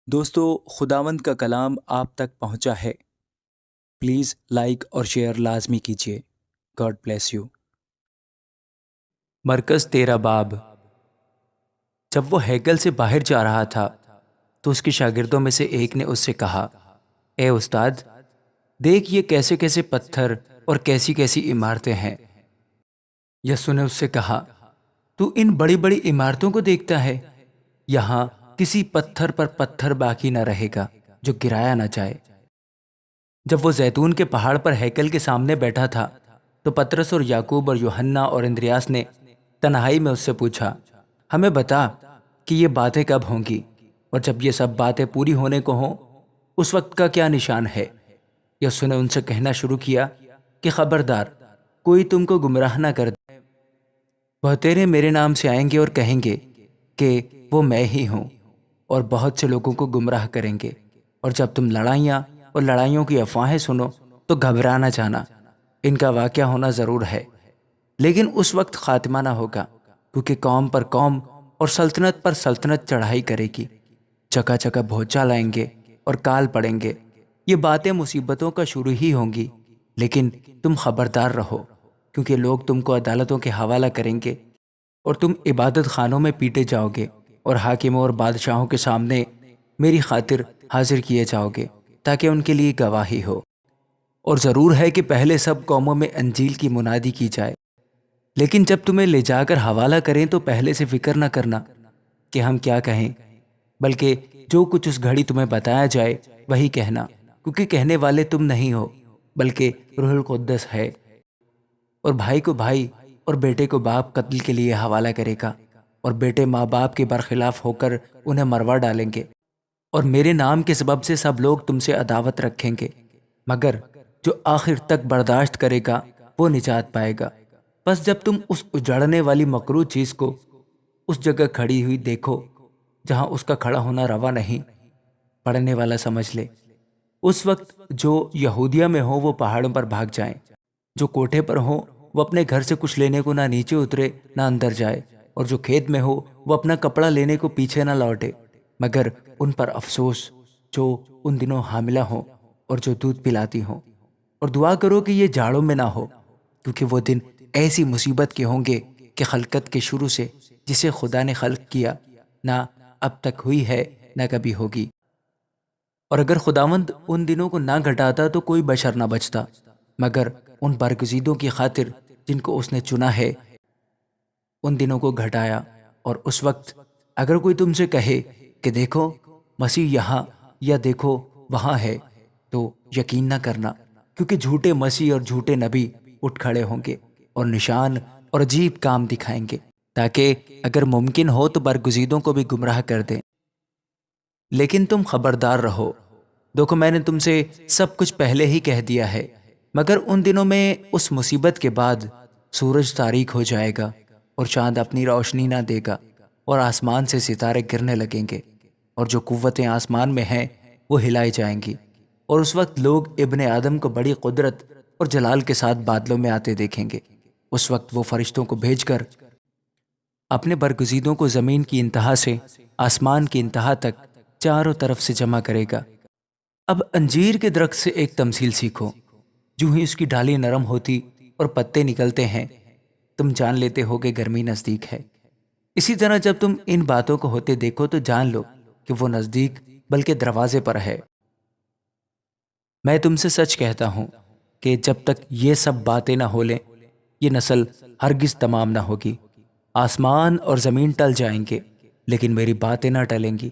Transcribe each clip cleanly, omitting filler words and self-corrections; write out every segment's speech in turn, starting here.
دوستو، خداوند کا کلام آپ تک پہنچا ہے۔ پلیز لائک اور شیئر لازمی کیجیے۔ God bless you. مرکز 13 باب۔ جب وہ ہیکل سے باہر جا رہا تھا تو اس کے شاگردوں میں سے ایک نے اس سے کہا، اے استاد، دیکھ یہ کیسے کیسے پتھر اور کیسی کیسی عمارتیں ہیں۔ یسوع نے اس سے کہا، تو ان بڑی بڑی عمارتوں کو دیکھتا ہے؟ یہاں کسی پتھر پر پتھر باقی نہ رہے گا جو گرایا نہ جائے۔ جب وہ زیتون کے پہاڑ پر ہیکل کے سامنے بیٹھا تھا تو پطرس اور یعقوب اور یوحنا اور اندریاس نے تنہائی میں اس سے پوچھا، ہمیں بتا کہ یہ باتیں کب ہوں گی، اور جب یہ سب باتیں پوری ہونے کو ہوں اس وقت کا کیا نشان ہے؟ یسوع نے ان سے کہنا شروع کیا کہ خبردار، کوئی تم کو گمراہ نہ کر دے۔ وہ تیرے میرے نام سے آئیں گے اور کہیں گے کہ وہ میں ہی ہوں، اور بہت سے لوگوں کو گمراہ کریں گے۔ اور جب تم لڑائیاں اور لڑائیوں کی افواہیں سنو تو گھبرا نہ جانا، ان کا واقعہ ہونا ضرور ہے، لیکن اس وقت خاتمہ نہ ہوگا، کیونکہ قوم پر قوم اور سلطنت پر سلطنت چڑھائی کرے گی، جگہ جگہ بھونچال آئیں گے اور کال پڑیں گے۔ یہ باتیں مصیبتوں کا شروع ہی ہوں گی، لیکن تم خبردار رہو، کیونکہ لوگ تم کو عدالتوں کے حوالہ کریں گے اور تم عبادت خانوں میں پیٹے جاؤ گے اور حاکموں اور بادشاہوں کے سامنے میری خاطر حاضر کیے جاؤ گے، تاکہ ان کے لیے گواہی ہو۔ اور ضرور ہے کہ پہلے سب قوموں میں انجیل کی منادی کی جائے، لیکن جب تمہیں لے جا کر حوالہ کریں تو پہلے سے فکر نہ کرنا کہ ہم کیا کہیں، بلکہ جو کچھ اس گھڑی تمہیں بتایا جائے وہی کہنا، کیونکہ کہنے والے تم نہیں ہو بلکہ روح القدس ہے۔ اور بھائی کو بھائی اور بیٹے کو باپ قتل کے لیے حوالہ کرے گا، اور بیٹے ماں باپ کے برخلاف ہو کر انہیں مروا ڈالیں گے، اور میرے نام کے سبب سے سب لوگ تم سے عداوت رکھیں گے، مگر جو آخر تک برداشت کرے گا وہ نجات پائے گا۔ بس جب تم اس اجڑنے والی مکروہ چیز کو اس جگہ کھڑی ہوئی دیکھو جہاں اس کا کھڑا ہونا روا نہیں، پڑھنے والا سمجھ لے، اس وقت جو یہودیہ میں ہو وہ پہاڑوں پر بھاگ جائیں، جو کوٹھے پر ہو وہ اپنے گھر سے کچھ لینے کو نہ نیچے اترے نہ اندر جائے، اور جو کھیت میں ہو وہ اپنا کپڑا لینے کو پیچھے نہ لوٹے۔ مگر ان پر افسوس جو ان دنوں حاملہ ہوں اور جو دودھ پلاتی ہوں، اور دعا کرو کہ یہ جاڑوں میں نہ ہو، کیونکہ وہ دن ایسی مصیبت کے ہوں گے کہ خلقت کے شروع سے جسے خدا نے خلق کیا نہ اب تک ہوئی ہے نہ کبھی ہوگی۔ اور اگر خداوند ان دنوں کو نہ گھٹاتا تو کوئی بشر نہ بچتا، مگر ان برگزیدوں کی خاطر جن کو اس نے چنا ہے ان دنوں کو گھٹایا۔ اور اس وقت اگر کوئی تم سے کہے کہ دیکھو مسیح یہاں یا دیکھو وہاں ہے، تو یقین نہ کرنا، کیونکہ جھوٹے مسیح اور جھوٹے نبی اٹھ کھڑے ہوں گے اور نشان اور عجیب کام دکھائیں گے، تاکہ اگر ممکن ہو تو برگزیدوں کو بھی گمراہ کر دیں۔ لیکن تم خبردار رہو، دیکھو میں نے تم سے سب کچھ پہلے ہی کہہ دیا ہے۔ مگر ان دنوں میں اس مصیبت کے بعد سورج تاریک ہو جائے گا اور چاند اپنی روشنی نہ دے گا، اور آسمان سے ستارے گرنے لگیں گے، اور جو قوتیں آسمان میں ہیں وہ ہلائی جائیں گی۔ اور اس وقت لوگ ابن آدم کو بڑی قدرت اور جلال کے ساتھ بادلوں میں آتے دیکھیں گے۔ اس وقت وہ فرشتوں کو بھیج کر اپنے برگزیدوں کو زمین کی انتہا سے آسمان کی انتہا تک چاروں طرف سے جمع کرے گا۔ اب انجیر کے درخت سے ایک تمثیل سیکھو۔ جو ہی اس کی ڈالی نرم ہوتی اور پتے نکلتے ہیں، تم جان لیتے ہو کہ گرمی نزدیک ہے۔ اسی طرح جب تم ان باتوں کو ہوتے دیکھو تو جان لو کہ وہ نزدیک بلکہ دروازے پر ہے۔ میں تم سے سچ کہتا ہوں کہ جب تک یہ سب باتیں نہ ہو لیں یہ نسل ہرگز تمام نہ ہوگی۔ آسمان اور زمین ٹل جائیں گے لیکن میری باتیں نہ ٹلیں گی۔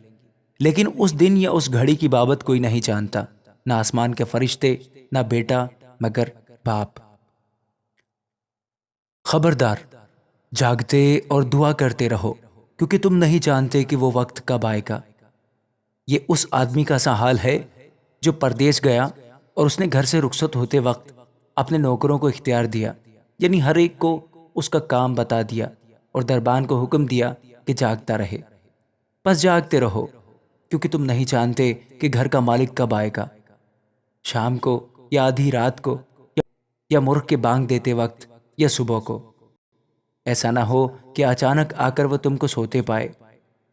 لیکن اس دن یا اس گھڑی کی بابت کوئی نہیں جانتا، نہ آسمان کے فرشتے، نہ بیٹا، مگر باپ۔ خبردار، جاگتے اور دعا کرتے رہو، کیونکہ تم نہیں جانتے کہ وہ وقت کب آئے گا۔ یہ اس آدمی کا سا حال ہے جو پردیس گیا اور اس نے گھر سے رخصت ہوتے وقت اپنے نوکروں کو اختیار دیا، یعنی ہر ایک کو اس کا کام بتا دیا، اور دربان کو حکم دیا کہ جاگتا رہے۔ بس جاگتے رہو، کیونکہ تم نہیں جانتے کہ گھر کا مالک کب آئے گا، شام کو یا آدھی رات کو یا مرغ کے بانگ دیتے وقت یا صبح کو۔ ایسا نہ ہو کہ اچانک آ کر وہ تم کو سوتے پائے۔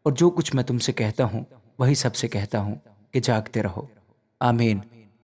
اور جو کچھ میں تم سے کہتا ہوں وہی سب سے کہتا ہوں کہ جاگتے رہو۔ آمین۔